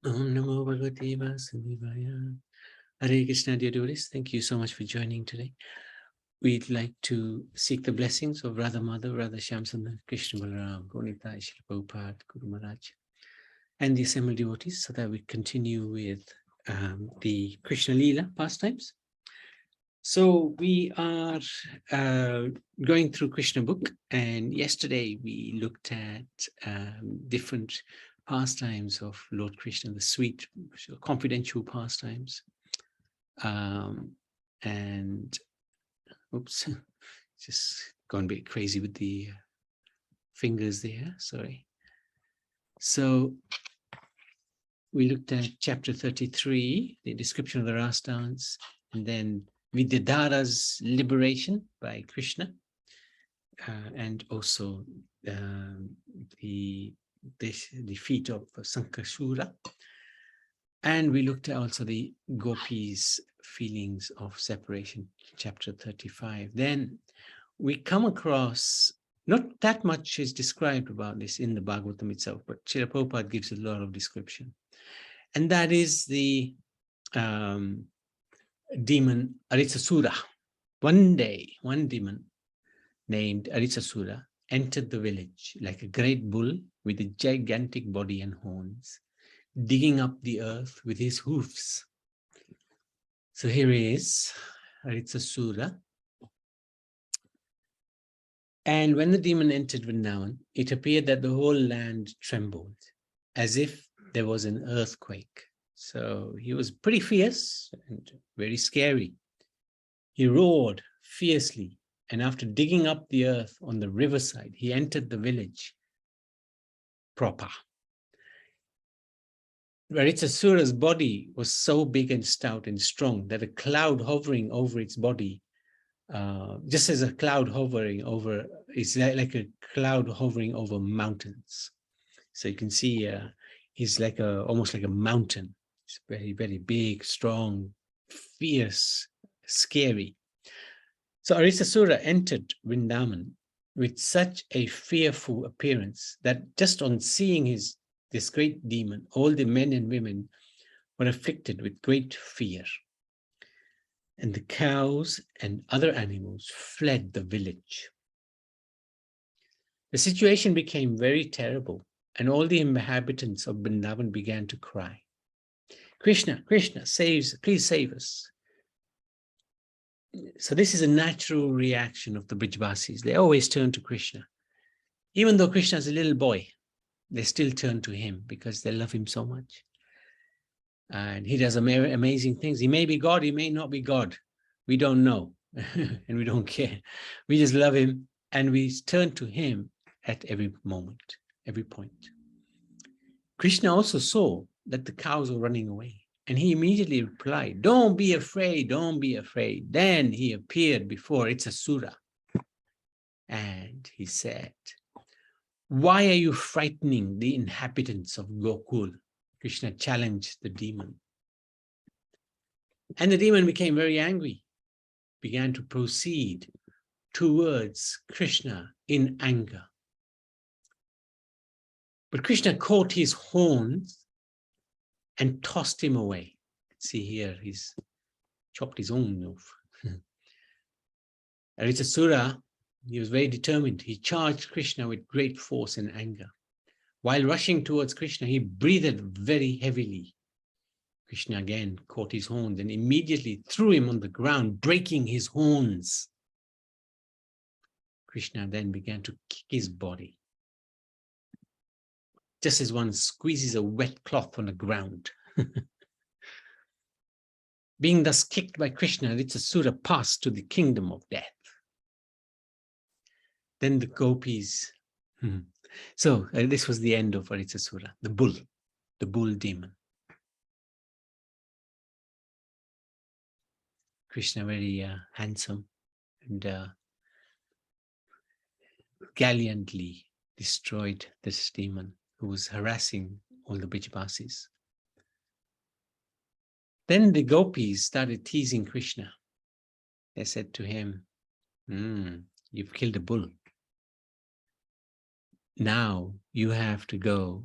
Om Namo Bhagavate Vasudevaya. Hare Krishna, dear devotees. Thank you so much for joining today. We'd like to seek the blessings of Radha Mother, Radha Shyamsundar, Krishna Balaram, Gonita, Shri Prabhupada, Guru Maharaj, and the assembled devotees, so that we continue with the Krishna Lila pastimes. So we are going through Krishna book, and yesterday we looked at different pastimes of Lord Krishna, the sweet, confidential pastimes. And oops, just gone a bit crazy with the fingers there, sorry. So we looked at chapter 33, the description of the Ras dance, and then Vidyadhara's liberation by Krishna, and also the defeat of Sankashura. And we looked at also the gopis' feelings of separation, chapter 35. Then we come across, not that much is described about this in the Bhagavatam itself, but Srila Prabhupada gives a lot of description. And that is the demon Aritsasura. One day, one demon named Aritsasura entered the village like a great bull with a gigantic body and horns, digging up the earth with his hoofs. So here is Aritsasura. And when the demon entered Vrindavan, it appeared that the whole land trembled, as if there was an earthquake. So he was pretty fierce and very scary. He roared fiercely, and after digging up the earth on the riverside, he entered the village proper. Aritsasura's body was so big and stout and strong that a cloud hovering over its body, just as a cloud hovering over, it's like a cloud hovering over mountains. So you can see he's like almost like a mountain. It's very, very big, strong, fierce, scary. So Aritsasura entered Vrindavan with such a fearful appearance that just on seeing this great demon, all the men and women were afflicted with great fear. And the cows and other animals fled the village. The situation became very terrible, and all the inhabitants of Vrindavan began to cry, Krishna, Krishna, please save us. So this is a natural reaction of the Brijvasis. They always turn to Krishna. Even though Krishna is a little boy, they still turn to him because they love him so much. And he does amazing things. He may be God, he may not be God. We don't know, and we don't care. We just love him, and we turn to him at every moment, every point. Krishna also saw that the cows were running away, and he immediately replied, don't be afraid, don't be afraid. Then he appeared before Aritsasura, and he said, why are you frightening the inhabitants of Gokul? Krishna challenged the demon. And the demon became very angry, began to proceed towards Krishna in anger. But Krishna caught his horns and tossed him away. See here, he's chopped his own off. Aritsasura, he was very determined. He charged Krishna with great force and anger. While rushing towards Krishna, he breathed very heavily. Krishna again caught his horns and immediately threw him on the ground, breaking his horns. Krishna then began to kick his body, just as one squeezes a wet cloth on the ground. Being thus kicked by Krishna, Aritsasura passed to the kingdom of death. Then the gopis. So this was the end of Aritsasura, the bull demon. Krishna very handsome and gallantly destroyed this demon who was harassing all the Brijvasis. Then the gopis started teasing Krishna. They said to him, you've killed a bull. Now you have to go.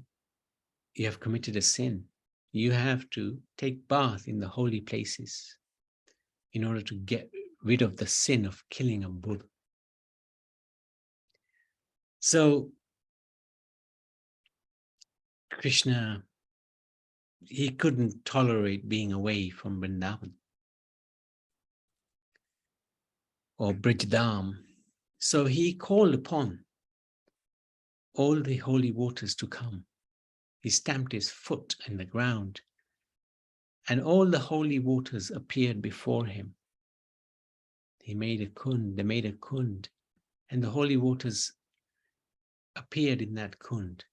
You have committed a sin. you have to take bath in the holy places in order to get rid of the sin of killing a bull. So Krishna, he couldn't tolerate being away from Vrindavan or Brijdham. So he called upon all the holy waters to come. He stamped his foot in the ground, and all the holy waters appeared before him. He made a kund, they made a kund, and the holy waters appeared in that kund.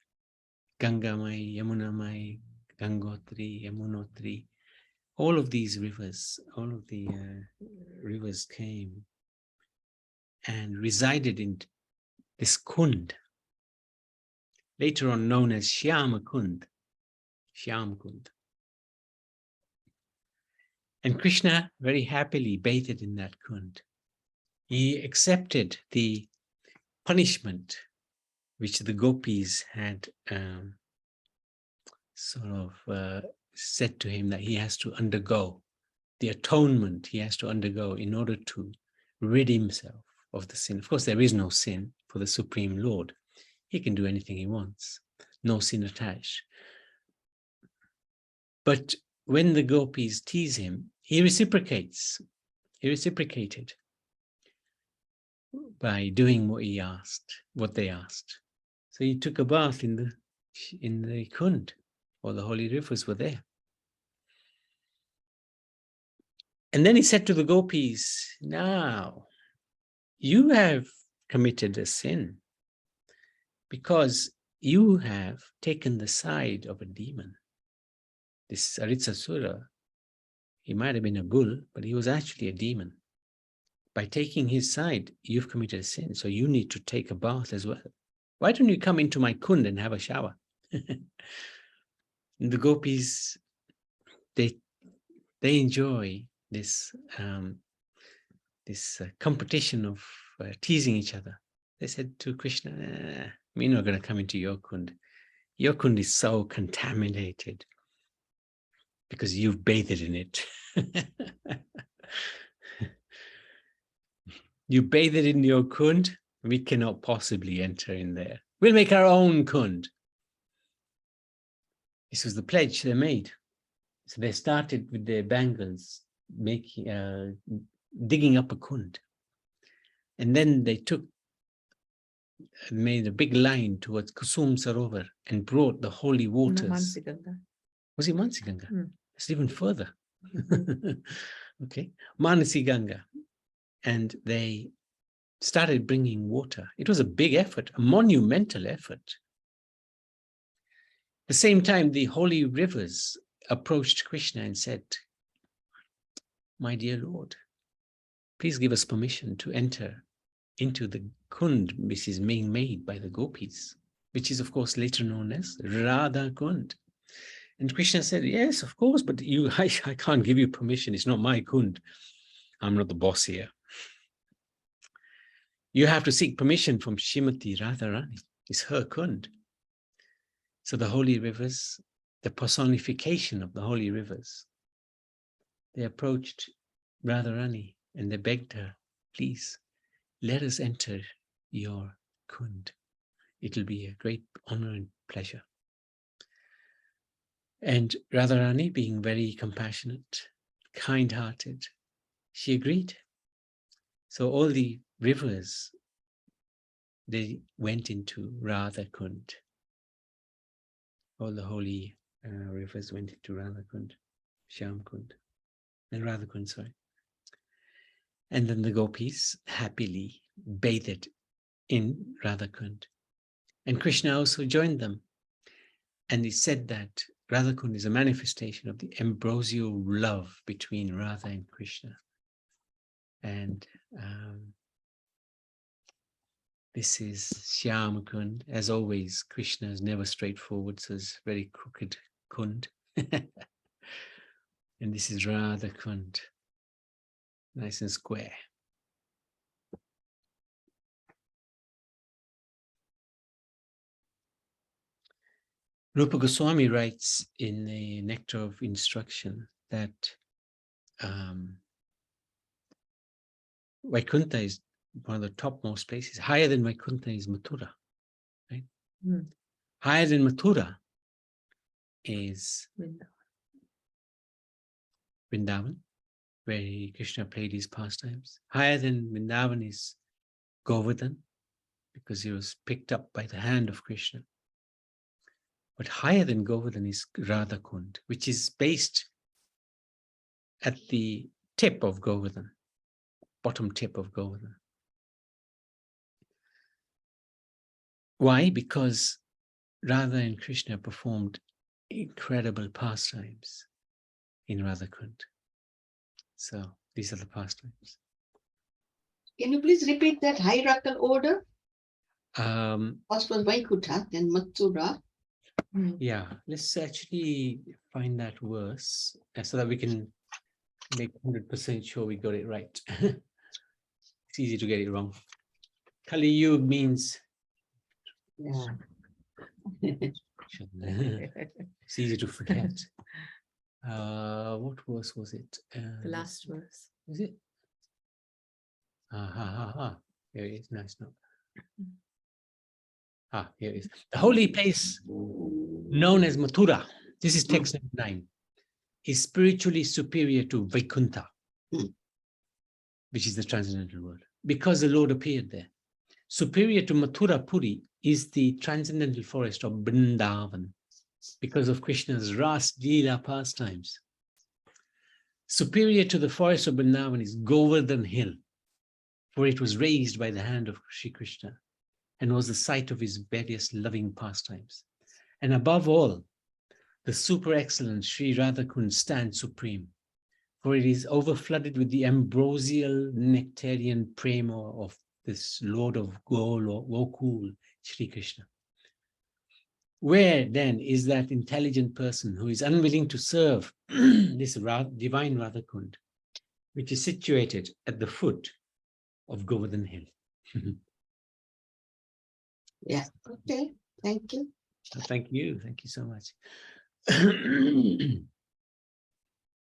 Gangamai, Yamunamai, Gangotri, Yamunotri, all of these rivers, all of the rivers came and resided in this kund, later on known as Shyama Kund. Shyam Kund. And Krishna very happily bathed in that kund. He accepted the punishment which the gopis had said to him that he has to undergo, the atonement he has to undergo in order to rid himself of the sin. Of course, there is no sin for the Supreme Lord. He can do anything he wants, no sin attached. But when the gopis tease him, he reciprocates. He reciprocated by doing what he asked, what they asked. So he took a bath in the kund, or the holy rivers were there. And then he said to the gopis, now you have committed a sin because you have taken the side of a demon. This Aritsasura, he might have been a bull, but he was actually a demon. By taking his side, you've committed a sin, so you need to take a bath as well. Why don't you come into my kund and have a shower? The gopis, they enjoy this competition of teasing each other. They said to Krishna, we're not going to come into your kund. Your kund is so contaminated because you've bathed in it. You bathed in your kund, we cannot possibly enter in there. We'll make our own kund. This was the pledge they made. So they started with their bangles, digging up a kund. And then they made a big line towards Kusum Sarovar and brought the holy waters. Was it Mansi Ganga? It's even further. Okay, Manasi Ganga. And they started bringing water. It was a big effort, a monumental effort. At the same time, the holy rivers approached Krishna and said, my dear Lord, please give us permission to enter into the kund which is being made by the gopis, which is of course later known as Radha Kund. And Krishna said, yes, of course, but I can't give you permission. It's not my kund. I'm not the boss here. You have to seek permission from Shrimati Radharani. It's her kund. So the holy rivers, the personification of the holy rivers, they approached Radharani and they begged her, please, let us enter your kund. It'll be a great honor and pleasure. And Radharani, being very compassionate, kind-hearted, she agreed. So all the rivers, they went into Radha Kund. All the holy rivers went into Radha Kund, Shyam Kund, and Radha Kund, sorry. And then the gopis happily bathed in Radha Kund. And Krishna also joined them. And he said that Radha Kund is a manifestation of the ambrosial love between Radha and Krishna. And this is Shyam Kund. As always, Krishna is never straightforward, so it's very crooked Kund. And this is Radha Kund, nice and square. Rupa Goswami writes in the Nectar of Instruction that Vaikuntha is one of the topmost places. Higher than Vaikuntha is Mathura, right? Mm. Higher than Mathura is Vrindavan, where Krishna played his pastimes. Higher than Vrindavan is Govardhan, because he was picked up by the hand of Krishna. But higher than Govardhan is Radhakund, which is based at the tip of Govardhan, bottom tip of Govardhan. Why? Because Radha and Krishna performed incredible pastimes in Radhakund. So these are the pastimes. Can you please repeat that hierarchical order? First was Vaikuntha, then Mathura. Yeah, let's actually find that verse so that we can make 100% sure we got it right. It's easy to get it wrong. Kali Yuga means Yeah. it's easy to forget. What verse was it? The last verse. Was it? Here it is. Nice note. Here it is. The holy place known as Mathura, this is text number 9, is spiritually superior to Vaikuntha, which is the transcendental world, because the Lord appeared there. Superior to Mathura Puri is the transcendental forest of Vrindavan, because of Krishna's Ras Lila pastimes. Superior to the forest of Vrindavan is Govardhan Hill, for it was raised by the hand of Sri Krishna and was the site of his various loving pastimes. And above all, the super excellent Sri Radhakund stands supreme, for it is overflooded with the ambrosial nectarian prema of this Lord of Gokul, Sri Krishna. Where then is that intelligent person who is unwilling to serve this divine Radhakund, which is situated at the foot of Govardhan Hill? Yeah, okay, thank you. Thank you so much.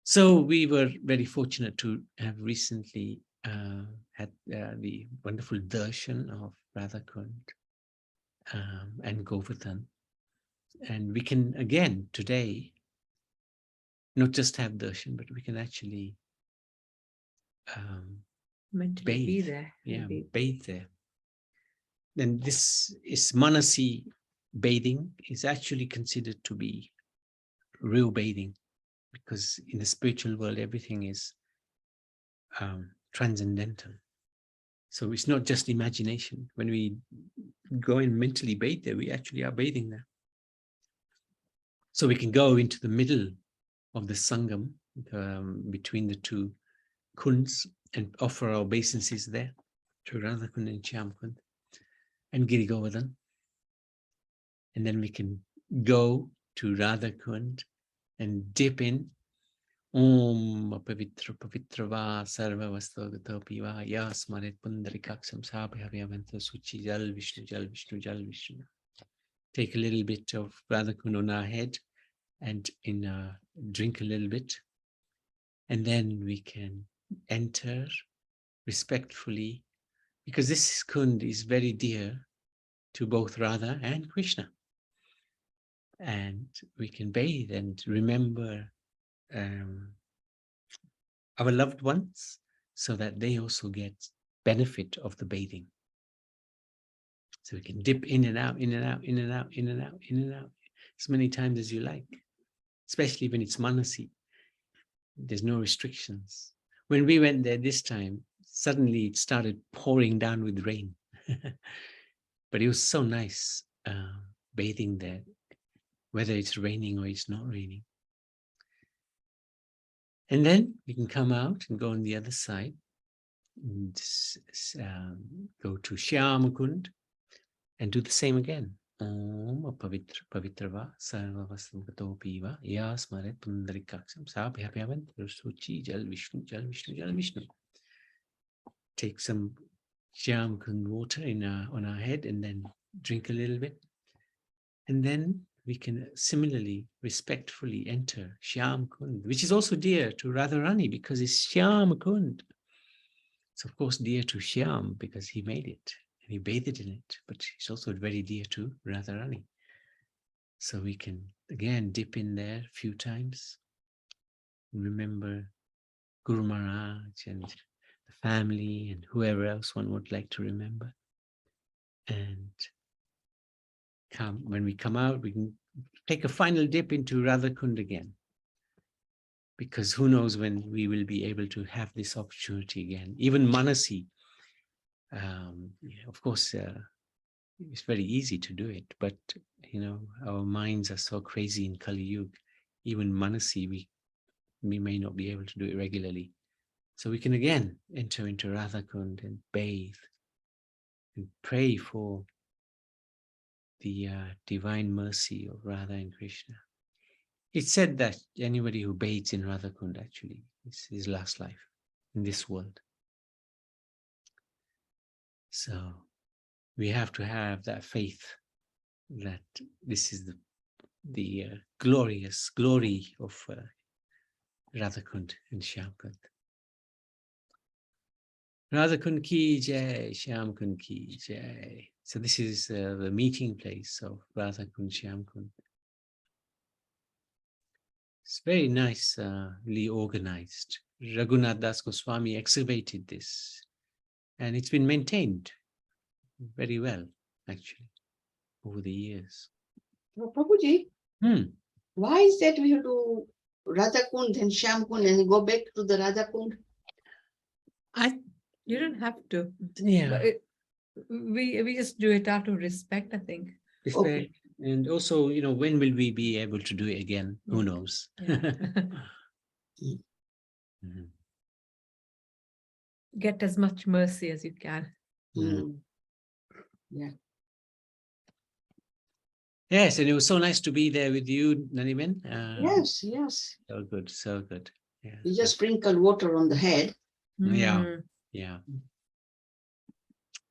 So we were very fortunate to have recently had the wonderful darshan of Radhakund and Govardhan. And we can again today not just have darshan, but we can actually Mentally be there. Yeah, bathe there. Then this is Manasi bathing is actually considered to be real bathing, because in the spiritual world, everything is transcendental. So it's not just imagination. When we go and mentally bathe there, we actually are bathing there. So we can go into the middle of the Sangam between the two kunds and offer our obeisances there to Radhakund and Shyamkund and Giri Govardhan. And then we can go to Radhakund and dip in Om Pavitra Pavitra Va Sarva Vastagato Piva Yasmarit Pundarikaksam Sabhavyavanto Suchi Jal Vishnu Jal Vishnu Jal Vishnu. Take a little bit of Radhakund on our head and drink a little bit. And then we can enter respectfully, because this kund is very dear to both Radha and Krishna. And we can bathe and remember our loved ones so that they also get benefit of the bathing. So we can dip in and out, in and out, in and out, in and out, in and out, as many times as you like, especially when it's Manasi. There's no restrictions. When we went there this time, suddenly it started pouring down with rain. But it was so nice bathing there, whether it's raining or it's not raining. And then we can come out and go on the other side and go to Shyamkund and do the same again. Om Pavitra Pavitrava Sarva Vastamgato Piva Yasmaret Pundarikaksam Sabhyabhyavant Suchi Jal Vishnu Jal Vishnu Jal Vishnu. Take some Shyamkund water on our head and then drink a little bit. And then we can similarly, respectfully enter Shyam Kund, which is also dear to Radharani because it's Shyam Kund. It's of course dear to Shyam because he made it and he bathed in it, but it's also very dear to Radharani. So we can again dip in there a few times, remember Guru Maharaj and the family and whoever else one would like to remember. And when we come out, we can take a final dip into Radhakund again. Because who knows when we will be able to have this opportunity again. Even Manasi, of course, it's very easy to do it, but our minds are so crazy in Kali Yuga. Even Manasi, we may not be able to do it regularly. So we can again enter into Radhakund and bathe and pray for the divine mercy of Radha and Krishna. It's said that anybody who bathes in Radhakund actually is his last life in this world. So we have to have that faith that this is the glorious glory of Radhakund and Shyamkund. Radhakund ki jai, Shyamkund ki jai. So this is the meeting place of Radhakund, Shyamkund. It's very nicely organized. Raghunath Das Goswami excavated this, and it's been maintained very well, actually, over the years. Well, Prabhuji, why is that we have to Radhakund and Shyamkund and go back to the Radhakund? You don't have to. Yeah. We just do it out of respect, I think. Respect. Okay. And also, when will we be able to do it again? Yeah. Who knows? Yeah. Get as much mercy as you can. Yeah. Yes, and it was so nice to be there with you, Naniben. Yes. So good, so good. Yeah. You just sprinkle water on the head. Yeah.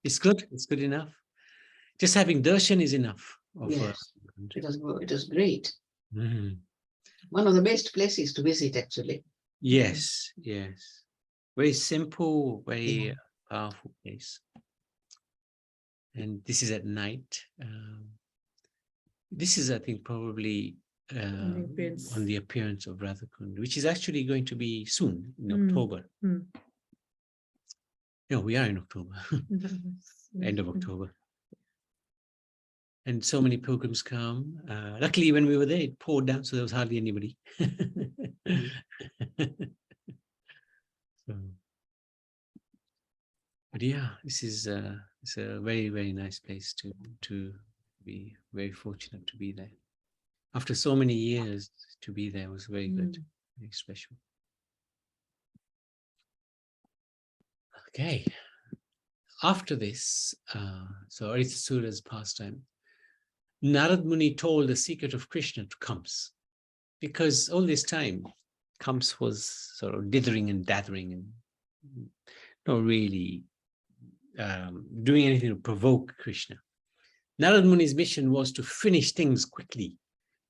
It's good. It's good enough. Just having darshan is enough. Yes, it was great. One of the best places to visit, actually. Yes. Very simple, very powerful place. And this is at night. This is, I think, probably on the appearance of Radhakund, which is actually going to be soon, in October. No, we are in October, end of October. And so many pilgrims come. Luckily, when we were there, it poured down, so there was hardly anybody. But yeah, this is it's a very, very nice place to be very fortunate to be there. After so many years, to be there was very good, very special. Okay. After this, so Aritasura's pastime, Narad Muni told the secret of Krishna to Kams, because all this time, Kams was sort of dithering and dathering and not really doing anything to provoke Krishna. Narad Muni's mission was to finish things quickly.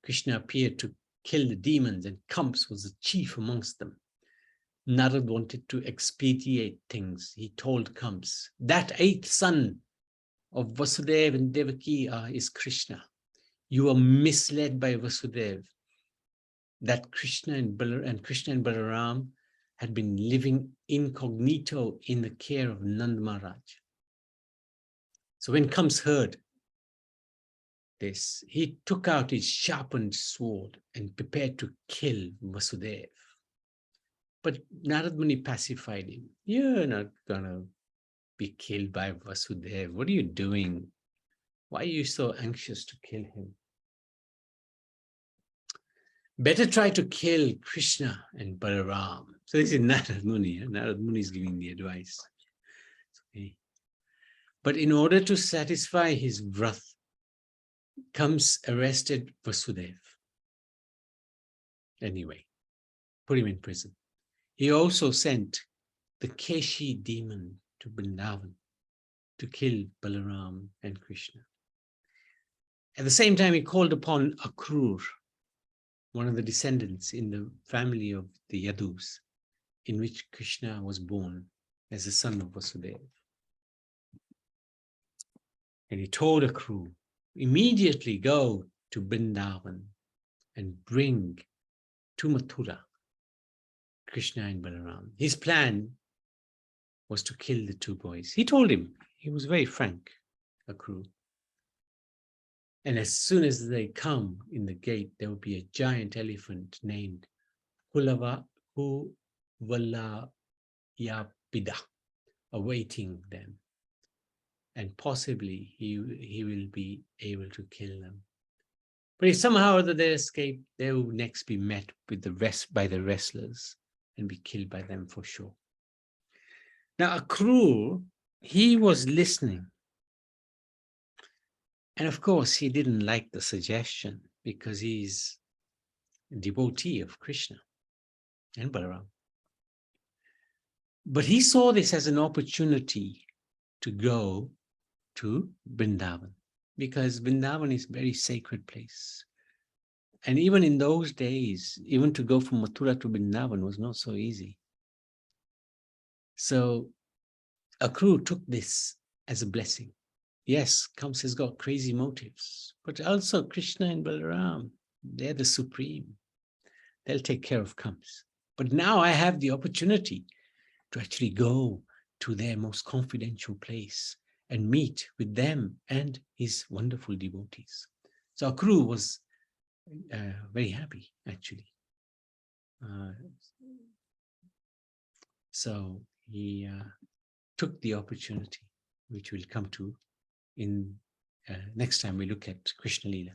Krishna appeared to kill the demons, and Kams was the chief amongst them. Narad wanted to expedite things. He told Kams, that eighth son of Vasudeva and Devaki is Krishna. You are misled by Vasudeva that Krishna and Balaram had been living incognito in the care of Nand Maharaj. So when Kams heard this, he took out his sharpened sword and prepared to kill Vasudeva. But Narad Muni pacified him. You're not gonna be killed by Vasudeva. What are you doing? Why are you so anxious to kill him? Better try to kill Krishna and Balaram. So this is Narad Muni. Narad Muni is giving the advice. Okay. But in order to satisfy his wrath, Kams arrested Vasudeva. Anyway, put him in prison. He also sent the Keshi demon to Vrindavan to kill Balaram and Krishna. At the same time, he called upon Akrur, one of the descendants in the family of the Yadus, in which Krishna was born as the son of Vasudeva. And he told Akrur, immediately go to Vrindavan and bring to Mathura Krishna and Balaram. His plan was to kill the two boys. He told him, he was very frank, Akrur. And as soon as they come in the gate, there will be a giant elephant named Kuvalayapida awaiting them. And possibly he will be able to kill them. But if somehow or other they escape, they will next be met with by the wrestlers and be killed by them for sure. Now, Akrur, he was listening. And of course, he didn't like the suggestion because he's a devotee of Krishna and Balaram. But he saw this as an opportunity to go to Vrindavan, because Vrindavan is a very sacred place. And even in those days, even to go from Mathura to Vrindavan was not so easy. So Akrur took this as a blessing. Yes, Kamsa has got crazy motives, but also Krishna and Balaram, they're the supreme. They'll take care of Kamsa. But now I have the opportunity to actually go to their most confidential place and meet with them and his wonderful devotees. So Akrur was very happy, actually. So he took the opportunity, which we'll come to in next time we look at Krishna Lila.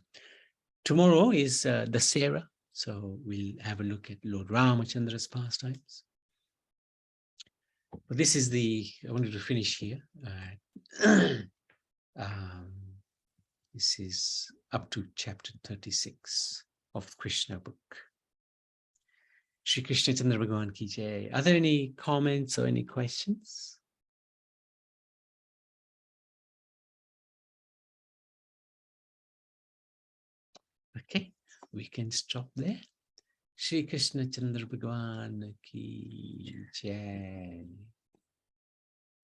Tomorrow is Dasera, so we'll have a look at Lord Ramachandra's pastimes. But this is I wanted to finish here. This is up to chapter 36 of Krishna book. Shri Krishna Chandra Bhagavan ki jai. Are there any comments or any questions? Okay, we can stop there. Shri Krishna Chandra Bhagavan ki jai.